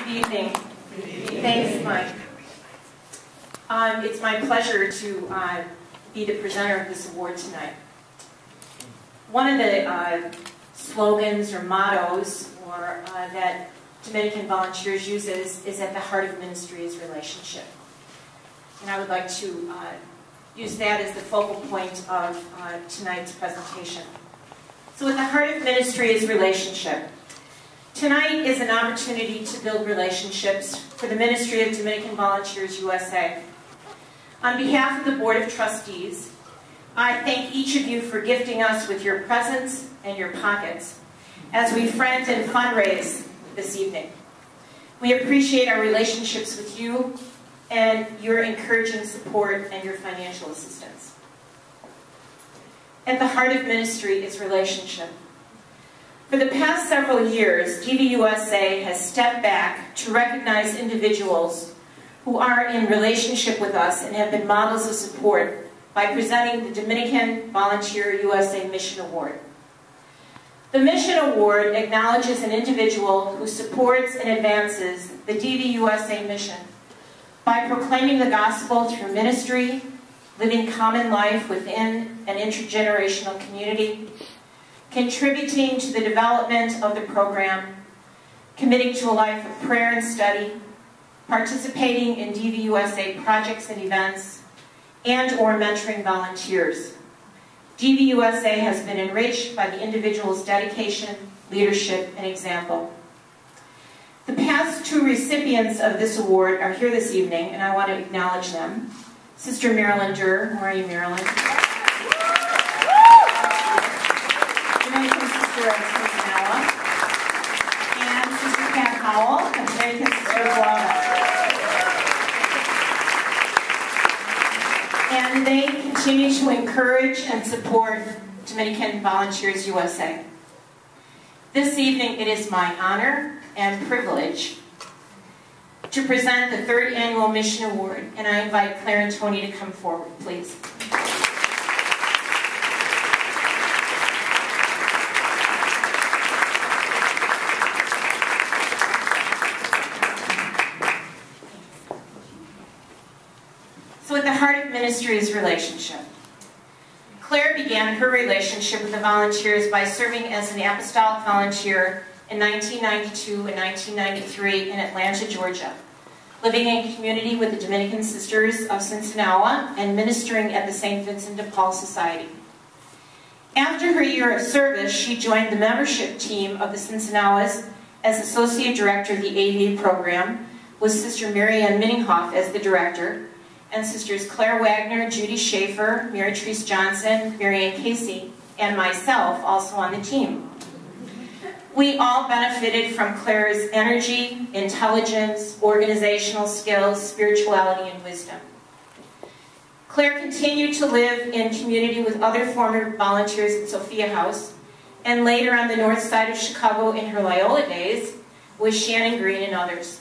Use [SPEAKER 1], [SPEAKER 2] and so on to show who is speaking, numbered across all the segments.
[SPEAKER 1] Good evening. Thanks, Mike. It's my pleasure to be the presenter of this award tonight. One of the slogans or mottos that Dominican Volunteers uses is at the heart of ministry is relationship. And I would like to use that as the focal point of tonight's presentation. So at the heart of ministry is relationship. Tonight is an opportunity to build relationships for the Ministry of Dominican Volunteers USA. On behalf of the Board of Trustees, I thank each of you for gifting us with your presence and your pockets as we friend and fundraise this evening. We appreciate our relationships with you and your encouraging support and your financial assistance. At the heart of ministry is relationship. For the past several years, DVUSA has stepped back to recognize individuals who are in relationship with us and have been models of support by presenting the Dominican Volunteer USA Mission Award. The Mission Award acknowledges an individual who supports and advances the DVUSA mission by proclaiming the gospel through ministry, living common life within an intergenerational community, contributing to the development of the program, committing to a life of prayer and study, participating in DVUSA projects and events, and or mentoring volunteers. DVUSA has been enriched by the individual's dedication, leadership, and example. The past two recipients of this award are here this evening, and I want to acknowledge them. Sister Marilyn Durr, where are you, Marilyn? Dominican Sister of Sinsinawa, and Sister Pat Howell, and Dominican Sister of Guava. And they continue to encourage and support Dominican Volunteers USA. This evening it is my honor and privilege to present the third annual Mission Award, and I invite Claire and Tony to come forward, please. So at the heart of ministry is relationship. Claire began her relationship with the volunteers by serving as an apostolic volunteer in 1992 and 1993 in Atlanta, Georgia, living in community with the Dominican Sisters of Sinsinawa and ministering at the St. Vincent de Paul Society. After her year of service, she joined the membership team of the Sinsinawas as Associate Director of the AV program, with Sister Mary Ann Minninghoff as the Director, and Sisters Claire Wagner, Judy Schaefer, Mary Therese Johnson, Mary Ann Casey, and myself also on the team. We all benefited from Claire's energy, intelligence, organizational skills, spirituality, and wisdom. Claire continued to live in community with other former volunteers at Sophia House, and later on the north side of Chicago in her Loyola days with Shannon Green and others.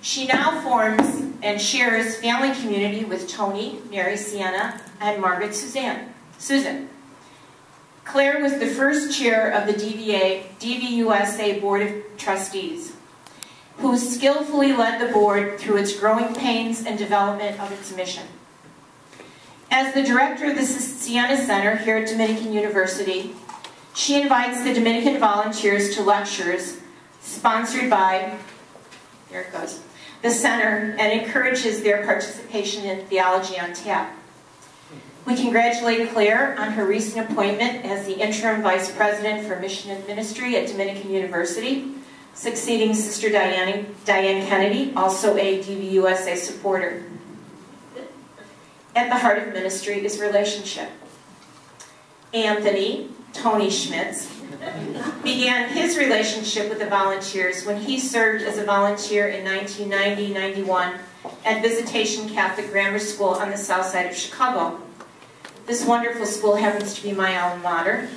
[SPEAKER 1] She now forms and shares family community with Tony, Mary Sienna, and Margaret Susan. Claire was the first chair of the DVUSA Board of Trustees, who skillfully led the board through its growing pains and development of its mission. As the director of the Sienna Center here at Dominican University, she invites the Dominican volunteers to lectures sponsored by, there it goes, the center, and encourages their participation in Theology on Tap. We congratulate Claire on her recent appointment as the Interim Vice President for Mission and Ministry at Dominican University, succeeding Sister Diane Kennedy, also a DVUSA supporter. At the heart of ministry is relationship. Anthony, Tony Schmitz, began his relationship with the volunteers when he served as a volunteer in 1990-91 at Visitation Catholic Grammar School on the south side of Chicago. This wonderful school happens to be my alma mater.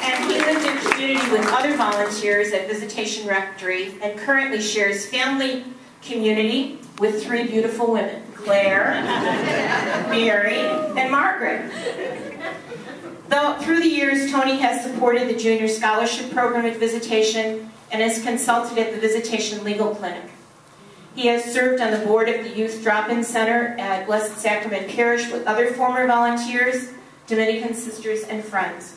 [SPEAKER 1] And he lived in community with other volunteers at Visitation Rectory and currently shares family community with three beautiful women, Claire, Mary, and Margaret. Though through the years, Tony has supported the Junior Scholarship Program at Visitation and is consulted at the Visitation Legal Clinic. He has served on the board of the Youth Drop-In Center at Blessed Sacrament Parish with other former volunteers, Dominican sisters, and friends.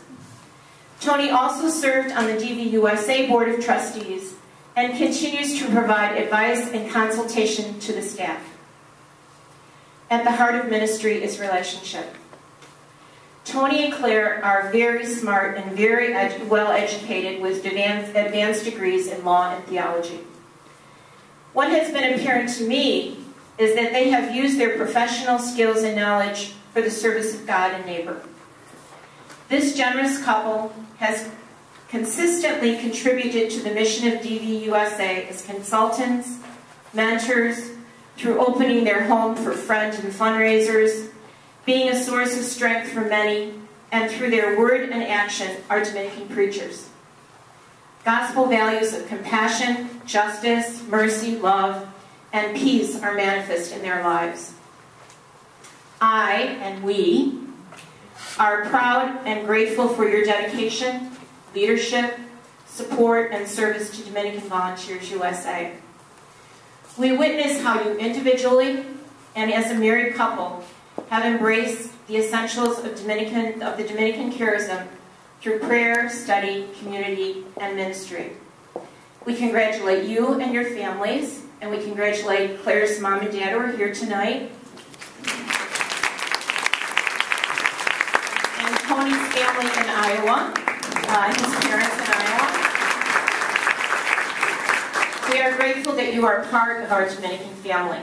[SPEAKER 1] Tony also served on the DVUSA Board of Trustees and continues to provide advice and consultation to the staff. At the heart of ministry is relationship. Tony and Claire are very smart and very well educated with advanced degrees in law and theology. What has been apparent to me is that they have used their professional skills and knowledge for the service of God and neighbor. This generous couple has consistently contributed to the mission of DVUSA as consultants, mentors, through opening their home for friend and fundraisers, being a source of strength for many, and through their word and action are Dominican preachers. Gospel values of compassion, justice, mercy, love, and peace are manifest in their lives. I, and we, are proud and grateful for your dedication, leadership, support, and service to Dominican Volunteers USA. We witness how you individually and as a married couple have embraced the essentials of the Dominican charism through prayer, study, community, and ministry. We congratulate you and your families, and we congratulate Claire's mom and dad who are here tonight, and Tony's family in Iowa, his parents in Iowa. We are grateful that you are part of our Dominican family.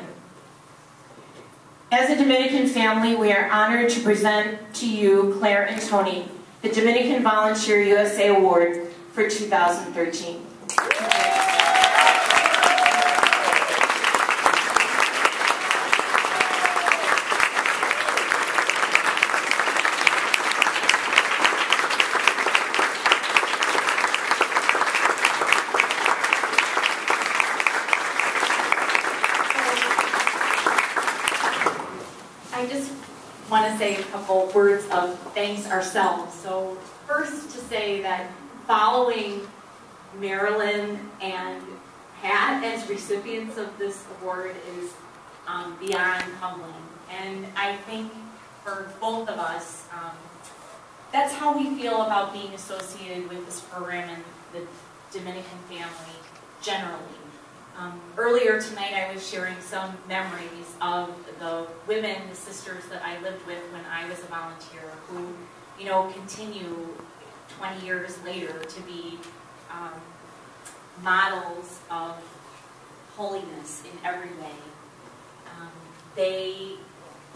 [SPEAKER 1] As a Dominican family, we are honored to present to you, Claire and Tony, the Dominican Volunteer USA Award for 2013.
[SPEAKER 2] Want to say a couple words of thanks ourselves. So first to say that following Marilyn and Pat as recipients of this award is beyond humbling. And I think for both of us, that's how we feel about being associated with this program and the Dominican family generally. Earlier tonight I was sharing some memories of the women, the sisters that I lived with when I was a volunteer who, you know, continue 20 years later to be models of holiness in every way. They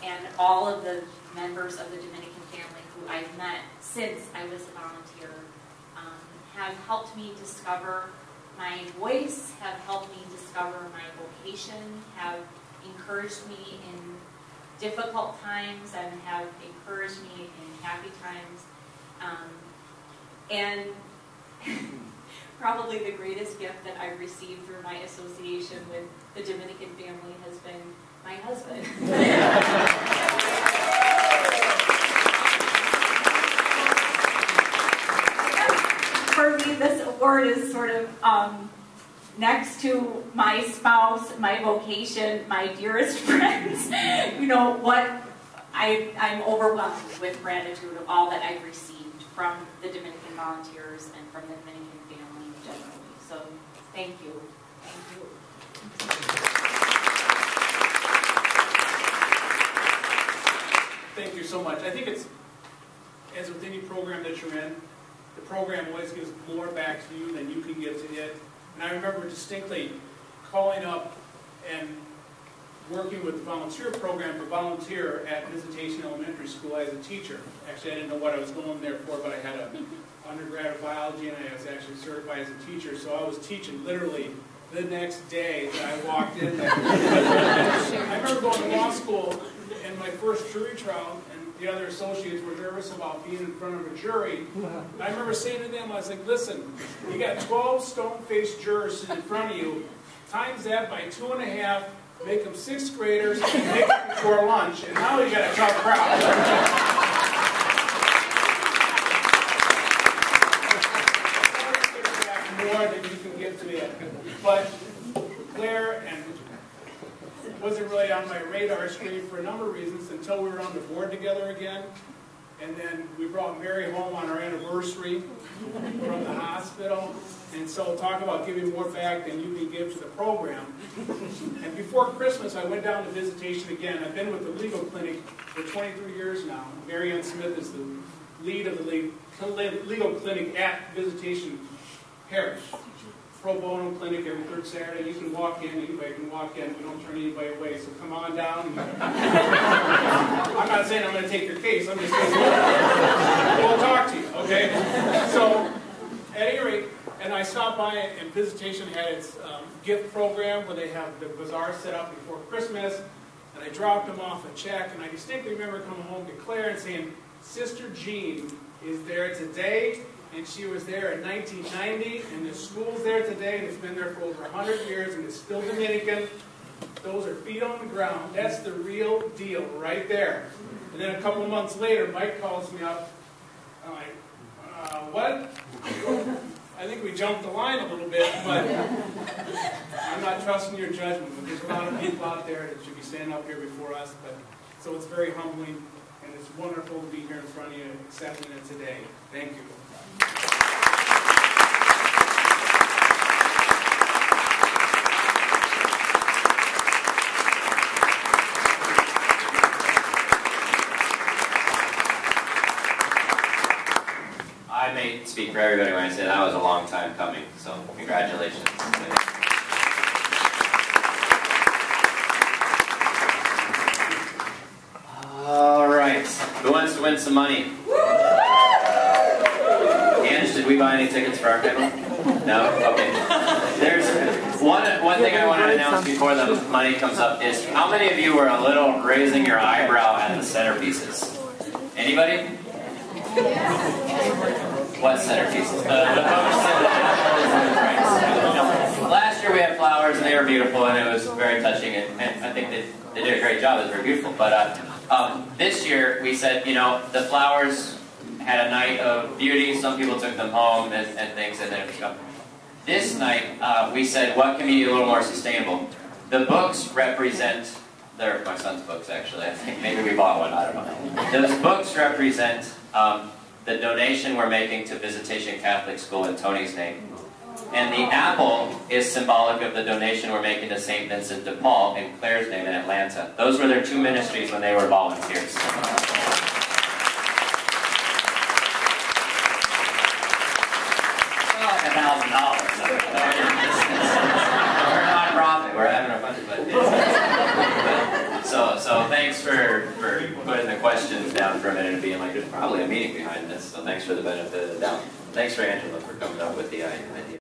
[SPEAKER 2] and all of the members of the Dominican family who I've met since I was a volunteer have helped me discover my voice, have helped me discover my vocation, have encouraged me in difficult times and have encouraged me in happy times. And probably the greatest gift that I've received through my association with the Dominican family has been my husband. For me, this award is sort of next to my spouse, my vocation, my dearest friends. You know what? I'm overwhelmed with gratitude of all that I've received from the Dominican volunteers and from the Dominican family generally. So thank you. Thank you.
[SPEAKER 3] Thank you so much. I think it's, as with any program that you're in, the program always gives more back to you than you can give to it. And I remember distinctly calling up and working with the volunteer program for volunteer at Visitation Elementary School as a teacher. Actually, I didn't know what I was going there for, but I had an undergrad of biology and I was actually certified as a teacher. So I was teaching literally the next day that I walked in there. I remember going to law school and my first jury trial, and the other associates were nervous about being in front of a jury. I remember saying to them, I was like, listen, you got 12 stone-faced jurors sitting in front of you, times that by 2.5, make them 6th graders, and make it before lunch, and now you got a tough crowd. More than you can give to you. But Claire and wasn't really on my radar screen for a number of reasons until we were on the board together again. And then we brought Mary home on our anniversary from the hospital. And so talk about giving more back than you can give to the program. And before Christmas, I went down to visitation again. I've been with the legal clinic for 23 years now. Mary Ann Smith is the lead of the legal clinic at Visitation Parish. Pro bono clinic every third Saturday. You can walk in, anybody can walk in. We don't turn anybody away, so come on down. I'm not saying I'm going to take your case. I'm just saying we'll talk to you, okay? So, at any rate, and I stopped by, and Visitation had its gift program where they have the bazaar set up before Christmas, and I dropped them off a check, and I distinctly remember coming home to Claire and saying, Sister Jean is there today, and she was there in 1990, and the school's there today, and it's been there for over 100 years, and it's still Dominican. Those are feet on the ground. That's the real deal right there. And then a couple of months later, Mike calls me up. I'm like, what? I think we jumped the line a little bit, but I'm not trusting your judgment. But there's a lot of people out there that should be standing up here before us. So it's very humbling, and it's wonderful to be here in front of you accepting it today. Thank you.
[SPEAKER 4] I may speak for everybody when I say that was a long time coming, so congratulations. All right, who wants to win some money? Ange, did we buy any tickets for our panel? No? Okay. There's one thing I want to announce before the money comes up is how many of you were a little raising your eyebrow at the centerpieces? Anybody? What centerpieces? Last year we had flowers and they were beautiful and it was very touching and I think they did a great job. It was very beautiful. But this year we said, you know, the flowers had a night of beauty. Some people took them home and things, and then it was gone. This night we said, what can be a little more sustainable? The books represent. They're my son's books, actually. I think maybe we bought one. I don't know. Those books represent the donation we're making to Visitation Catholic School in Tony's name. And the apple is symbolic of the donation we're making to St. Vincent de Paul in Claire's name in Atlanta. Those were their two ministries when they were volunteers. Like $1,000. We're a non-profit. We're having a bunch of fun. So thanks for putting the questions down for a minute and being like, there's probably a meaning behind this. So thanks for the benefit of the doubt. Thanks for Angela for coming up with the idea.